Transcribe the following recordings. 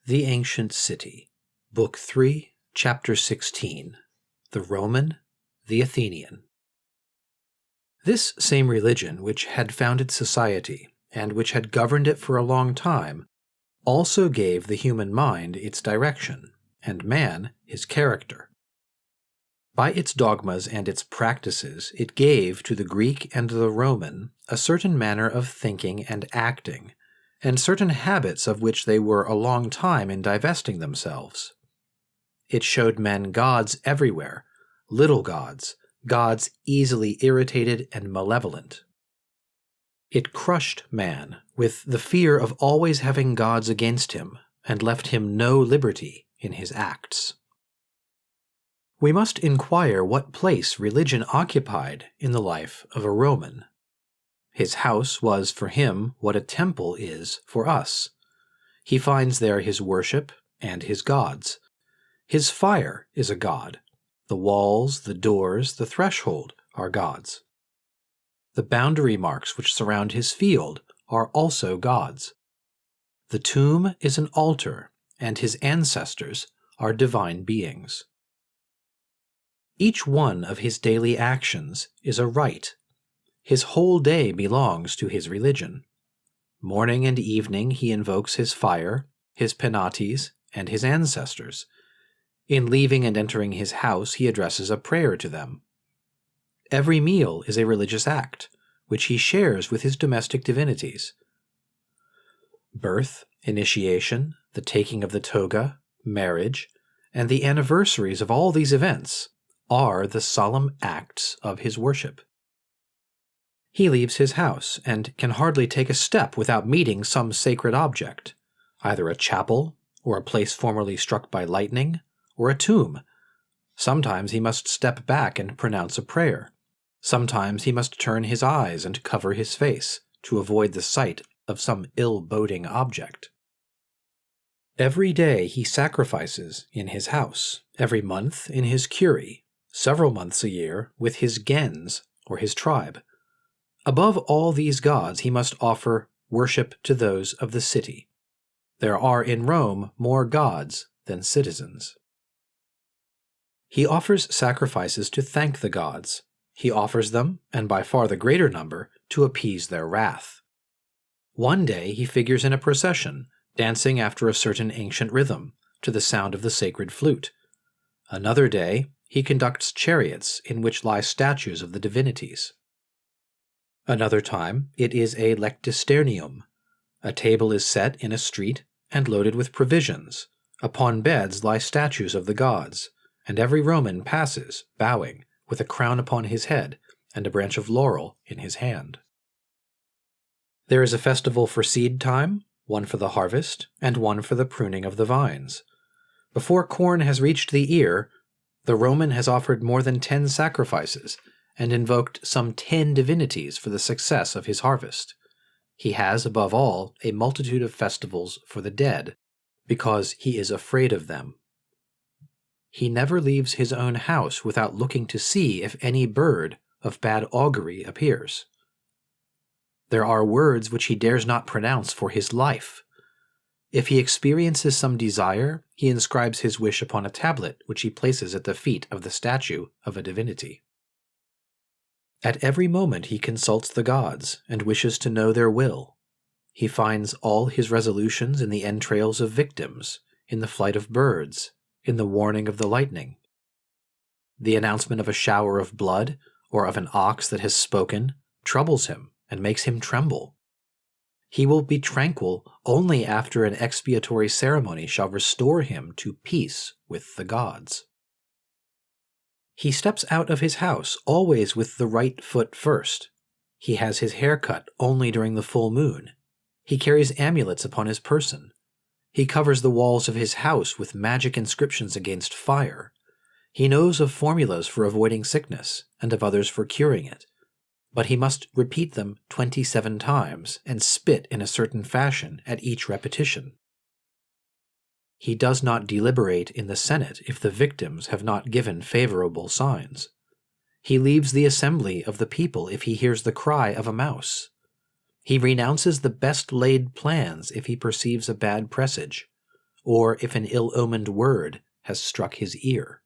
The Ancient City, Book 3, Chapter 16, The Roman, the Athenian. This same religion which had founded society, and which had governed it for a long time, also gave the human mind its direction, and man his character. By its dogmas and its practices it gave to the Greek and the Roman a certain manner of thinking and acting, and certain habits of which they were a long time in divesting themselves. It showed men gods everywhere, little gods, gods easily irritated and malevolent. It crushed man with the fear of always having gods against him, and left him no liberty in his acts. We must inquire what place religion occupied in the life of a Roman. His house was for him what a temple is for us. He finds there his worship and his gods. His fire is a god. The walls, the doors, the threshold are gods. The boundary marks which surround his field are also gods. The tomb is an altar, and his ancestors are divine beings. Each one of his daily actions is a rite. His whole day belongs to his religion. Morning and evening he invokes his fire, his penates, and his ancestors. In leaving and entering his house he addresses a prayer to them. Every meal is a religious act, which he shares with his domestic divinities. Birth, initiation, the taking of the toga, marriage, and the anniversaries of all these events are the solemn acts of his worship. He leaves his house and can hardly take a step without meeting some sacred object, either a chapel, or a place formerly struck by lightning, or a tomb. Sometimes he must step back and pronounce a prayer. Sometimes he must turn his eyes and cover his face to avoid the sight of some ill-boding object. Every day he sacrifices in his house, every month in his curie, several months a year with his gens, or his tribe. Above all these gods he must offer worship to those of the city. There are in Rome more gods than citizens. He offers sacrifices to thank the gods. He offers them, and by far the greater number, to appease their wrath. One day he figures in a procession, dancing after a certain ancient rhythm, to the sound of the sacred flute. Another day he conducts chariots in which lie statues of the divinities. Another time it is a lectisternium. A table is set in a street and loaded with provisions. Upon beds lie statues of the gods, and every Roman passes, bowing, with a crown upon his head and a branch of laurel in his hand. There is a festival for seed time, one for the harvest, and one for the pruning of the vines. Before corn has reached the ear, the Roman has offered more than 10 sacrifices, and invoked some 10 divinities for the success of his harvest. He has, above all, a multitude of festivals for the dead, because he is afraid of them. He never leaves his own house without looking to see if any bird of bad augury appears. There are words which he dares not pronounce for his life. If he experiences some desire, he inscribes his wish upon a tablet which he places at the feet of the statue of a divinity. At every moment he consults the gods, and wishes to know their will. He finds all his resolutions in the entrails of victims, in the flight of birds, in the warning of the lightning. The announcement of a shower of blood, or of an ox that has spoken, troubles him and makes him tremble. He will be tranquil only after an expiatory ceremony shall restore him to peace with the gods. He steps out of his house always with the right foot first. He has his hair cut only during the full moon. He carries amulets upon his person. He covers the walls of his house with magic inscriptions against fire. He knows of formulas for avoiding sickness, and of others for curing it. But he must repeat them 27 times, and spit in a certain fashion at each repetition. He does not deliberate in the Senate if the victims have not given favorable signs. He leaves the assembly of the people if he hears the cry of a mouse. He renounces the best laid plans if he perceives a bad presage, or if an ill-omened word has struck his ear.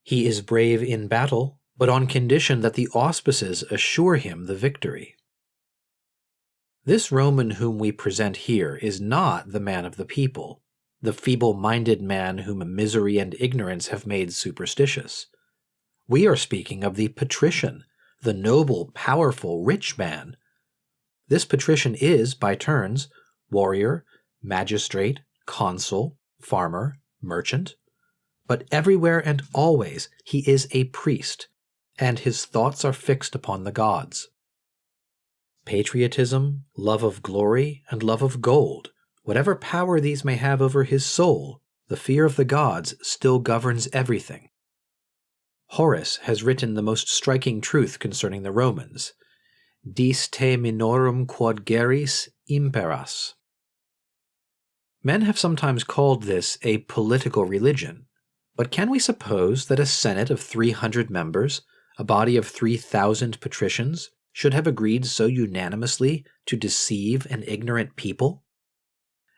He is brave in battle, but on condition that the auspices assure him the victory. This Roman whom we present here is not the man of the people, the feeble-minded man whom misery and ignorance have made superstitious. We are speaking of the Patrician, the noble, powerful, rich man. This Patrician is, by turns, warrior, magistrate, consul, farmer, merchant, but everywhere and always he is a priest, and his thoughts are fixed upon the gods. Patriotism, love of glory, and love of gold, whatever power these may have over his soul, the fear of the gods still governs everything. Horace has written the most striking truth concerning the Romans, Dis te minorum quod geris imperas. Men have sometimes called this a political religion, but can we suppose that a senate of 300 members, a body of 3,000 patricians, should have agreed so unanimously to deceive an ignorant people?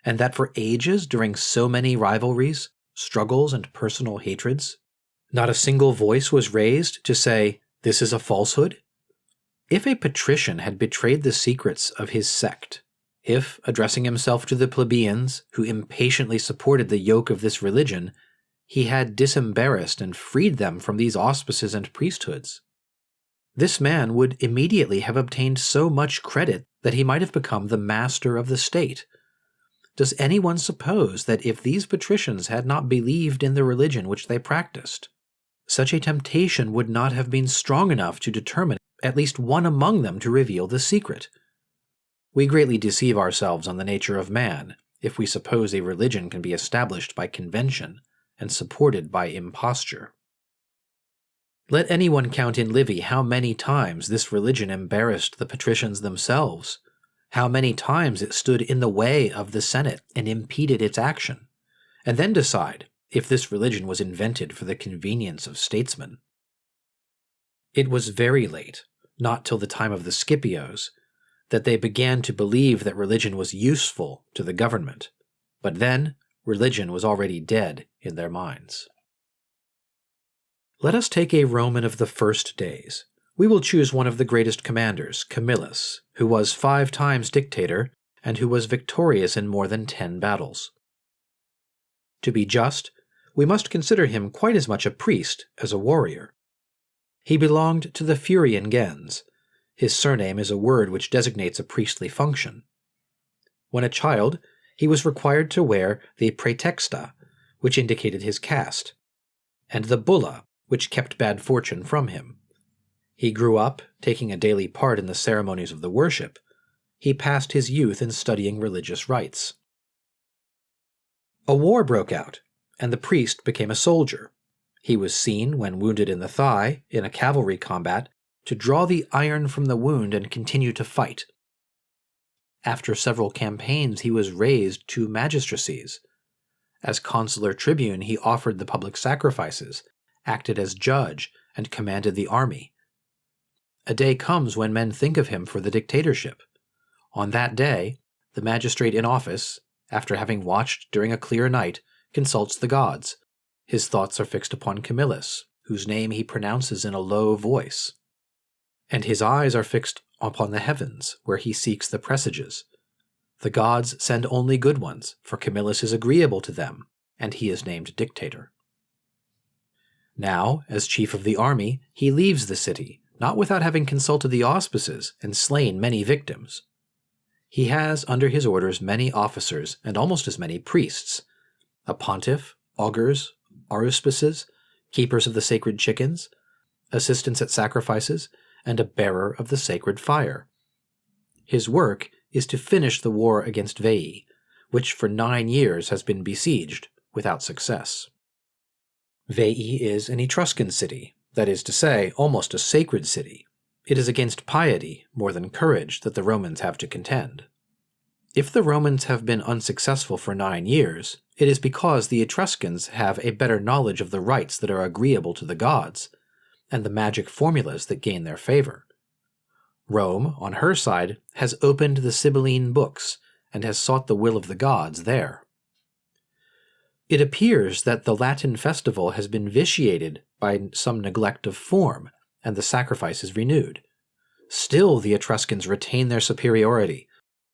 And that for ages, during so many rivalries, struggles, and personal hatreds, not a single voice was raised to say, "This is a falsehood"? If a patrician had betrayed the secrets of his sect, if, addressing himself to the plebeians, who impatiently supported the yoke of this religion, he had disembarrassed and freed them from these auspices and priesthoods, this man would immediately have obtained so much credit that he might have become the master of the state. Does anyone suppose that if these patricians had not believed in the religion which they practiced, such a temptation would not have been strong enough to determine at least one among them to reveal the secret? We greatly deceive ourselves on the nature of man if we suppose a religion can be established by convention and supported by imposture. Let anyone count in Livy how many times this religion embarrassed the patricians themselves, how many times it stood in the way of the Senate and impeded its action, and then decide if this religion was invented for the convenience of statesmen. It was very late, not till the time of the Scipios, that they began to believe that religion was useful to the government, but then religion was already dead in their minds. Let us take a Roman of the first days. We will choose one of the greatest commanders, Camillus, who was 5 times dictator and who was victorious in more than 10 battles. To be just, we must consider him quite as much a priest as a warrior. He belonged to the Furian gens. His surname is a word which designates a priestly function. When a child, he was required to wear the praetexta, which indicated his caste, and the bulla, which kept bad fortune from him. He grew up, taking a daily part in the ceremonies of the worship. He passed his youth in studying religious rites. A war broke out, and the priest became a soldier. He was seen, when wounded in the thigh, in a cavalry combat, to draw the iron from the wound and continue to fight. After several campaigns he was raised to magistracies. As consular tribune he offered the public sacrifices, acted as judge, and commanded the army. A day comes when men think of him for the dictatorship. On that day, the magistrate in office, after having watched during a clear night, consults the gods. His thoughts are fixed upon Camillus, whose name he pronounces in a low voice. And his eyes are fixed upon the heavens, where he seeks the presages. The gods send only good ones, for Camillus is agreeable to them, and he is named dictator. Now, as chief of the army, he leaves the city, not without having consulted the auspices and slain many victims. He has under his orders many officers and almost as many priests, a pontiff, augurs, aruspices, keepers of the sacred chickens, assistants at sacrifices, and a bearer of the sacred fire. His work is to finish the war against Veii, which for 9 years has been besieged without success. Veii is an Etruscan city, that is to say, almost a sacred city. It is against piety, more than courage, that the Romans have to contend. If the Romans have been unsuccessful for 9 years, it is because the Etruscans have a better knowledge of the rites that are agreeable to the gods, and the magic formulas that gain their favor. Rome, on her side, has opened the Sibylline books, and has sought the will of the gods there. It appears that the Latin festival has been vitiated by some neglect of form, and the sacrifice is renewed. Still, the Etruscans retain their superiority.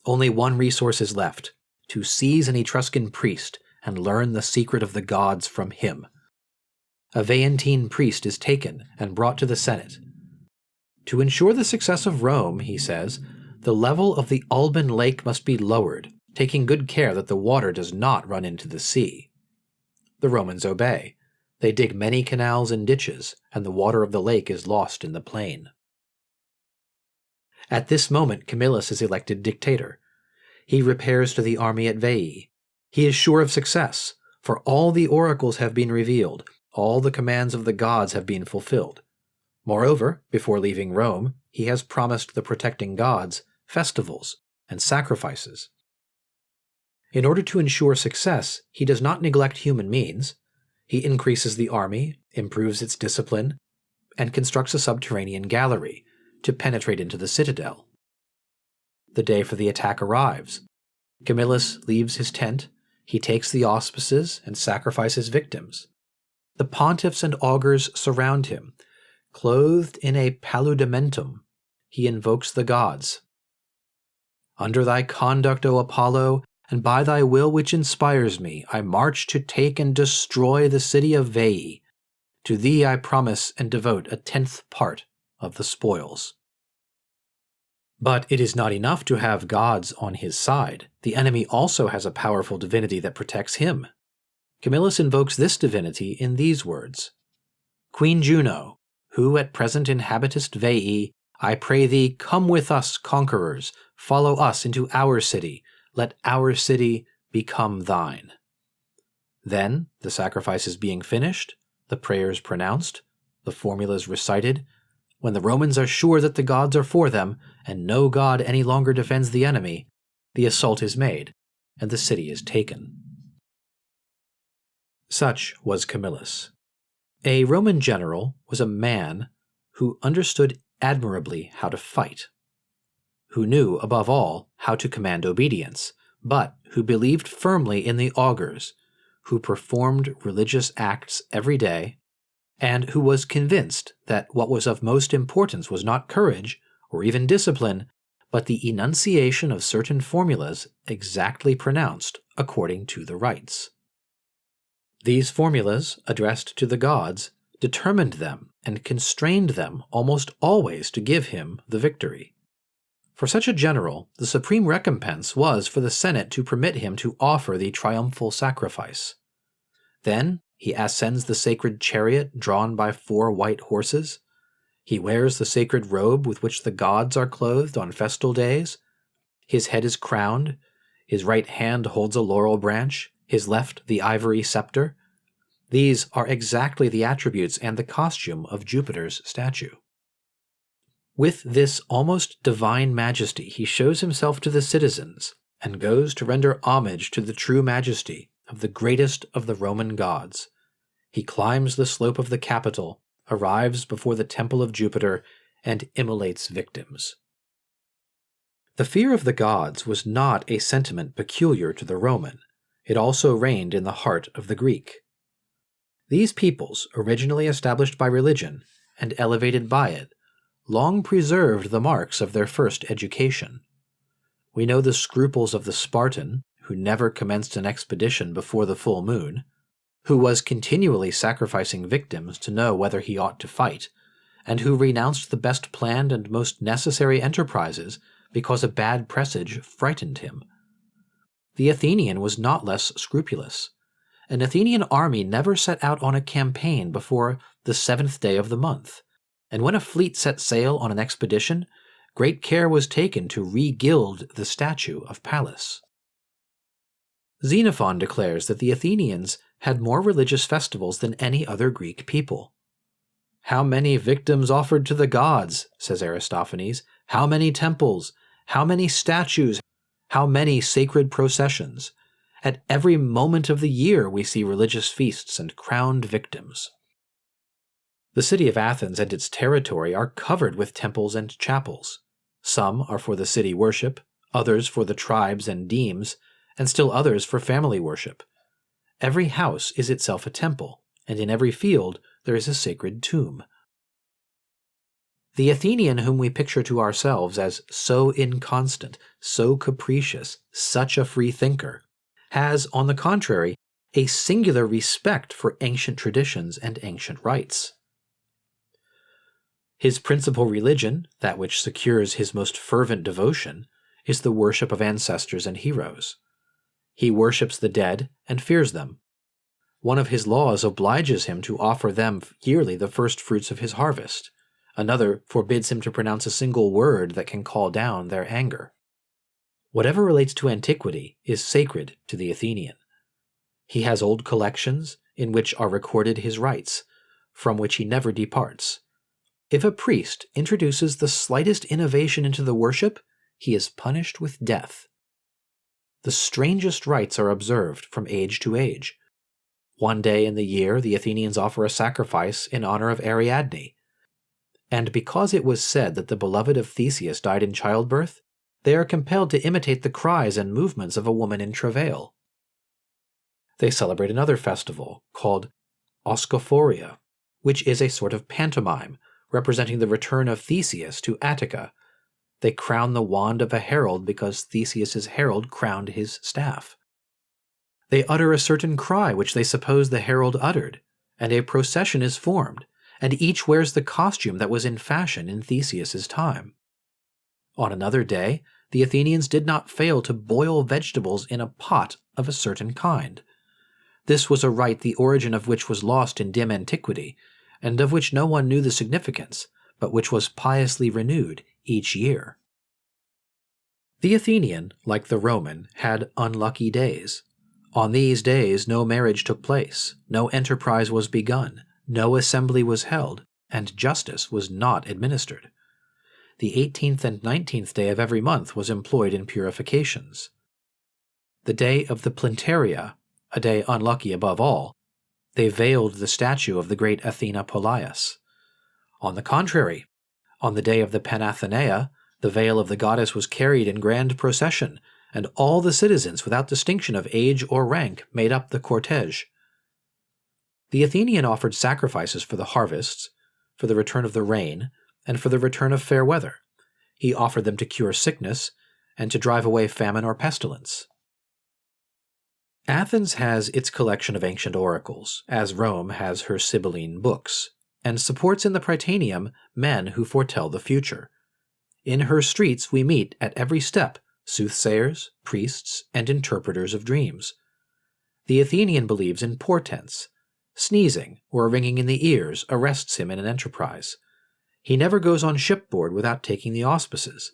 Only one resource is left: to seize an Etruscan priest and learn the secret of the gods from him. A Veientine priest is taken and brought to the Senate. To ensure the success of Rome, he says, the level of the Alban lake must be lowered, taking good care that the water does not run into the sea. The Romans obey. They dig many canals and ditches, and the water of the lake is lost in the plain. At this moment, Camillus is elected dictator. He repairs to the army at Veii. He is sure of success, for all the oracles have been revealed, all the commands of the gods have been fulfilled. Moreover, before leaving Rome, he has promised the protecting gods festivals and sacrifices. In order to ensure success, he does not neglect human means. He increases the army, improves its discipline, and constructs a subterranean gallery to penetrate into the citadel. The day for the attack arrives. Camillus leaves his tent, he takes the auspices and sacrifices victims. The pontiffs and augurs surround him. Clothed in a paludamentum, he invokes the gods. Under thy conduct, O Apollo, and by thy will which inspires me, I march to take and destroy the city of Veii. To thee I promise and devote a 10th part of the spoils. But it is not enough to have gods on his side. The enemy also has a powerful divinity that protects him. Camillus invokes this divinity in these words: Queen Juno, who at present inhabitest Veii, I pray thee, come with us, conquerors, follow us into our city, let our city become thine. Then, the sacrifices being finished, the prayers pronounced, the formulas recited, when the Romans are sure that the gods are for them, and no god any longer defends the enemy, the assault is made, and the city is taken. Such was Camillus. A Roman general was a man who understood admirably how to fight, who knew, above all, how to command obedience, but who believed firmly in the augurs, who performed religious acts every day, and who was convinced that what was of most importance was not courage, or even discipline, but the enunciation of certain formulas exactly pronounced according to the rites. These formulas, addressed to the gods, determined them and constrained them almost always to give him the victory. For such a general, the supreme recompense was for the Senate to permit him to offer the triumphal sacrifice. Then he ascends the sacred chariot drawn by 4 white horses. He wears the sacred robe with which the gods are clothed on festal days. His head is crowned, his right hand holds a laurel branch, his left the ivory scepter. These are exactly the attributes and the costume of Jupiter's statue. With this almost divine majesty he shows himself to the citizens, and goes to render homage to the true majesty of the greatest of the Roman gods. He climbs the slope of the Capitol, arrives before the temple of Jupiter, and immolates victims. The fear of the gods was not a sentiment peculiar to the Roman. It also reigned in the heart of the Greek. These peoples, originally established by religion and elevated by it, long preserved the marks of their first education. We know the scruples of the Spartan, who never commenced an expedition before the full moon, who was continually sacrificing victims to know whether he ought to fight, and who renounced the best planned and most necessary enterprises because a bad presage frightened him. The Athenian was not less scrupulous. An Athenian army never set out on a campaign before the 7th day of the month, and when a fleet set sail on an expedition, great care was taken to re-gild the statue of Pallas. Xenophon declares that the Athenians had more religious festivals than any other Greek people. "How many victims offered to the gods," says Aristophanes, "how many temples, how many statues, how many sacred processions. At every moment of the year we see religious feasts and crowned victims." The city of Athens and its territory are covered with temples and chapels. Some are for the city worship, others for the tribes and demes, and still others for family worship. every house is itself a temple, and in every field there is a sacred tomb. The Athenian whom we picture to ourselves as so inconstant, so capricious, such a free thinker, has, on the contrary, a singular respect for ancient traditions and ancient rites. His principal religion, that which secures his most fervent devotion, is the worship of ancestors and heroes. He worships the dead and fears them. One of his laws obliges him to offer them yearly the first fruits of his harvest. Another forbids him to pronounce a single word that can call down their anger. Whatever relates to antiquity is sacred to the Athenian. He has old collections in which are recorded his rites, from which he never departs. If a priest introduces the slightest innovation into the worship, he is punished with death. The strangest rites are observed from age to age. One day in the year, the Athenians offer a sacrifice in honor of Ariadne, and because it was said that the beloved of Theseus died in childbirth, they are compelled to imitate the cries and movements of a woman in travail. They celebrate another festival called Oschophoria, which is a sort of pantomime representing the return of Theseus to Attica. They crown the wand of a herald because Theseus's herald crowned his staff. They utter a certain cry which they suppose the herald uttered, and a procession is formed, and each wears the costume that was in fashion in Theseus's time. On another day, the Athenians did not fail to boil vegetables in a pot of a certain kind. This was a rite the origin of which was lost in dim antiquity, and of which no one knew the significance, but which was piously renewed each year. The Athenian, like the Roman, had unlucky days. On these days no marriage took place, no enterprise was begun, no assembly was held, and justice was not administered. The 18th and 19th day of every month was employed in purifications. The day of the Plinteria, a day unlucky above all, they veiled the statue of the great Athena Polias. On the contrary, on the day of the Panathenea, the veil of the goddess was carried in grand procession, and all the citizens, without distinction of age or rank, made up the cortege. The Athenian offered sacrifices for the harvests, for the return of the rain, and for the return of fair weather. He offered them to cure sickness, and to drive away famine or pestilence. Athens has its collection of ancient oracles, as Rome has her Sibylline books, and supports in the Prytaneum men who foretell the future. In her streets we meet at every step soothsayers, priests, and interpreters of dreams. The Athenian believes in portents. Sneezing or ringing in the ears arrests him in an enterprise. He never goes on shipboard without taking the auspices.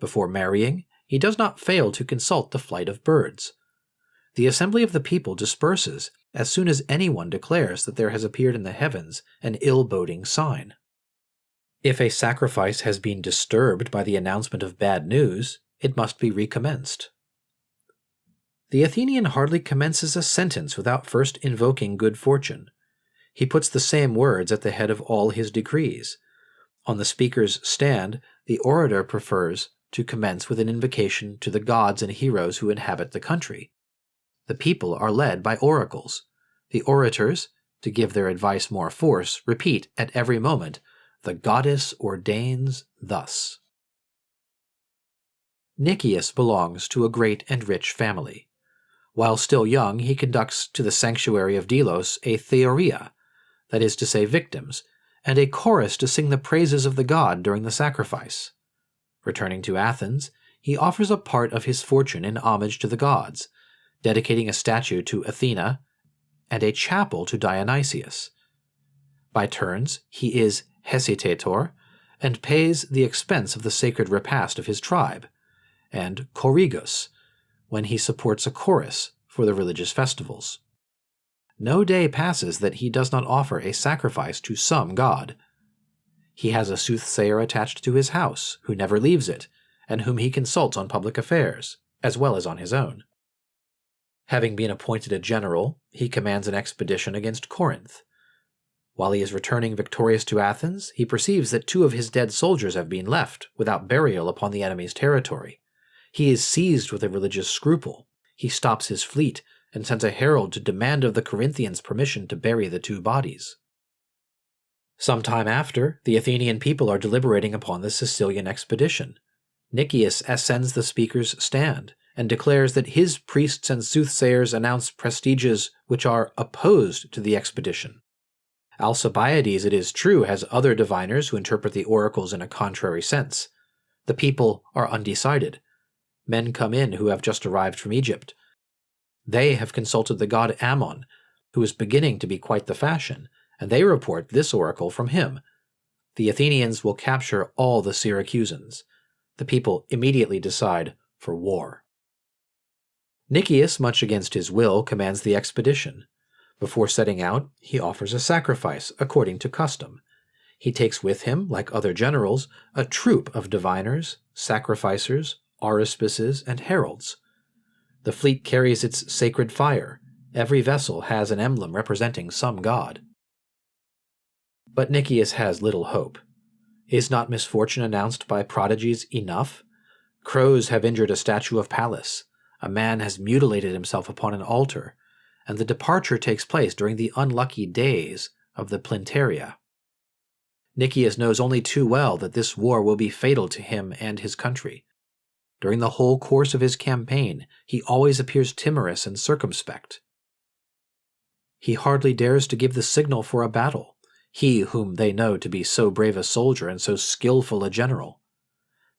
Before marrying, he does not fail to consult the flight of birds. The assembly of the people disperses as soon as anyone declares that there has appeared in the heavens an ill-boding sign. If a sacrifice has been disturbed by the announcement of bad news, it must be recommenced. The Athenian hardly commences a sentence without first invoking good fortune. He puts the same words at the head of all his decrees. On the speaker's stand, the orator prefers to commence with an invocation to the gods and heroes who inhabit the country. The people are led by oracles. The orators, to give their advice more force, repeat at every moment, "The goddess ordains thus." Nicias belongs to a great and rich family. While still young, he conducts to the sanctuary of Delos a theoria, that is to say victims, and a chorus to sing the praises of the god during the sacrifice. Returning to Athens, he offers a part of his fortune in homage to the gods, dedicating a statue to Athena and a chapel to Dionysius. By turns, he is hesitator and pays the expense of the sacred repast of his tribe, and chorigus, when he supports a chorus for the religious festivals. No day passes that he does not offer a sacrifice to some god. He has a soothsayer attached to his house, who never leaves it, and whom he consults on public affairs, as well as on his own. Having been appointed a general, he commands an expedition against Corinth. While he is returning victorious to Athens, he perceives that 2 of his dead soldiers have been left without burial upon the enemy's territory. He is seized with a religious scruple. He stops his fleet and sent a herald to demand of the Corinthians permission to bury the two bodies. Some time after, the Athenian people are deliberating upon the Sicilian expedition. Nicias ascends the speaker's stand and declares that his priests and soothsayers announce prestiges which are opposed to the expedition. Alcibiades, it is true, has other diviners who interpret the oracles in a contrary sense. The people are undecided. Men come in who have just arrived from Egypt. They have consulted the god Ammon, who is beginning to be quite the fashion, and they report this oracle from him. The Athenians will capture all the Syracusans. The people immediately decide for war. Nicias, much against his will, commands the expedition. Before setting out, he offers a sacrifice according to custom. He takes with him, like other generals, a troop of diviners, sacrificers, aruspices, and heralds. The fleet carries its sacred fire. Every vessel has an emblem representing some god. But Nicias has little hope. Is not misfortune announced by prodigies enough? Crows have injured a statue of Pallas. A man has mutilated himself upon an altar, and the departure takes place during the unlucky days of the Plinteria. Nicias knows only too well that this war will be fatal to him and his country. During the whole course of his campaign, he always appears timorous and circumspect. He hardly dares to give the signal for a battle, he whom they know to be so brave a soldier and so skillful a general.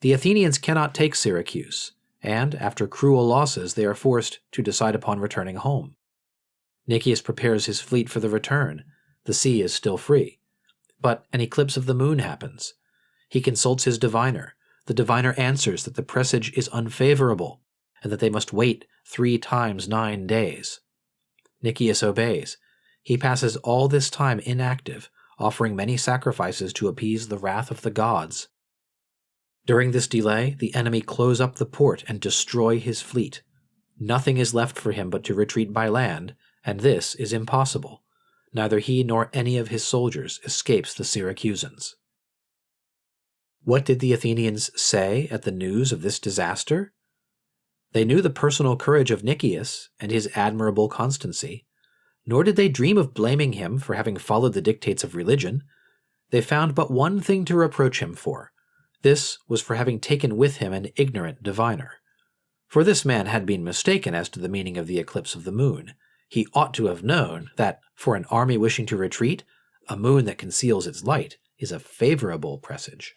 The Athenians cannot take Syracuse, and after cruel losses they are forced to decide upon returning home. Nicias prepares his fleet for the return. The sea is still free. But an eclipse of the moon happens. He consults his diviner. The diviner answers that the presage is unfavorable, and that they must wait 3 times 9 days. Nicias obeys. He passes all this time inactive, offering many sacrifices to appease the wrath of the gods. During this delay, the enemy close up the port and destroy his fleet. Nothing is left for him but to retreat by land, and this is impossible. Neither he nor any of his soldiers escapes the Syracusans. What did the Athenians say at the news of this disaster? They knew the personal courage of Nicias and his admirable constancy, nor did they dream of blaming him for having followed the dictates of religion. They found but one thing to reproach him for. This was for having taken with him an ignorant diviner. For this man had been mistaken as to the meaning of the eclipse of the moon. He ought to have known that, for an army wishing to retreat, a moon that conceals its light is a favorable presage.